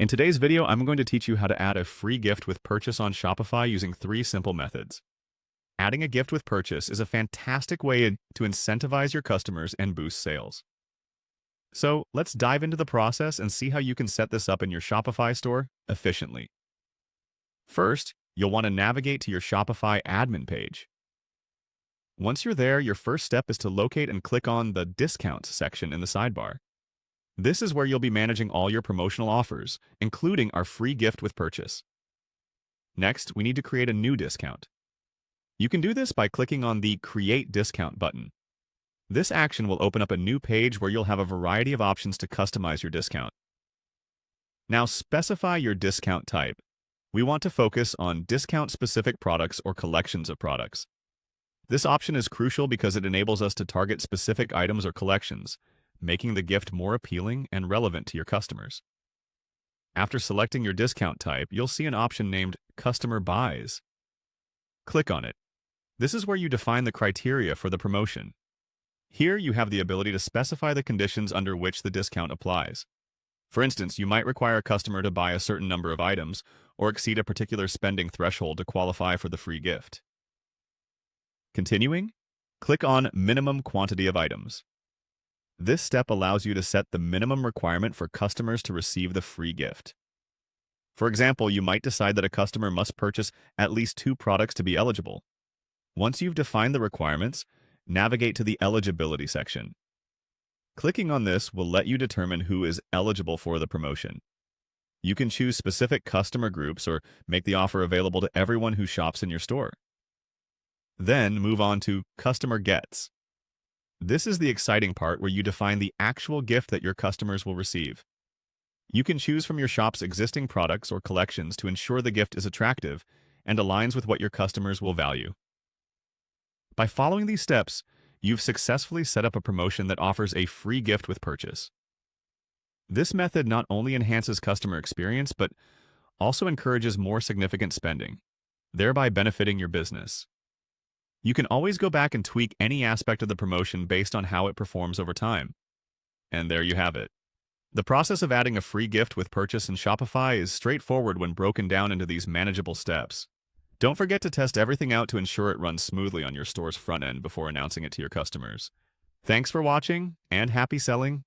In today's video, I'm going to teach you how to add a free gift with purchase on Shopify using 3 simple methods. Adding a gift with purchase is a fantastic way to incentivize your customers and boost sales. So let's dive into the process and see how you can set this up in your Shopify store efficiently. First, you'll want to navigate to your Shopify admin page. Once you're there, your first step is to locate and click on the Discounts section in the sidebar. This is where you'll be managing all your promotional offers, including our free gift with purchase. Next, we need to create a new discount. You can do this by clicking on the Create Discount button. This action will open up a new page where you'll have a variety of options to customize your discount. Now specify your discount type. We want to focus on discount-specific products or collections of products. This option is crucial because it enables us to target specific items or collections, making the gift more appealing and relevant to your customers. After selecting your discount type, you'll see an option named Customer Buys. Click on it. This is where you define the criteria for the promotion. Here you have the ability to specify the conditions under which the discount applies. For instance, you might require a customer to buy a certain number of items or exceed a particular spending threshold to qualify for the free gift. Continuing, click on Minimum Quantity of Items. This step allows you to set the minimum requirement for customers to receive the free gift. For example, you might decide that a customer must purchase at least 2 products to be eligible. Once you've defined the requirements, navigate to the Eligibility section. Clicking on this will let you determine who is eligible for the promotion. You can choose specific customer groups or make the offer available to everyone who shops in your store. Then move on to Customer Gets. This is the exciting part where you define the actual gift that your customers will receive. You can choose from your shop's existing products or collections to ensure the gift is attractive and aligns with what your customers will value. By following these steps, you've successfully set up a promotion that offers a free gift with purchase. This method not only enhances customer experience, but also encourages more significant spending, thereby benefiting your business. You can always go back and tweak any aspect of the promotion based on how it performs over time. And there you have it. The process of adding a free gift with purchase in Shopify is straightforward when broken down into these manageable steps. Don't forget to test everything out to ensure it runs smoothly on your store's front end before announcing it to your customers. Thanks for watching, and happy selling!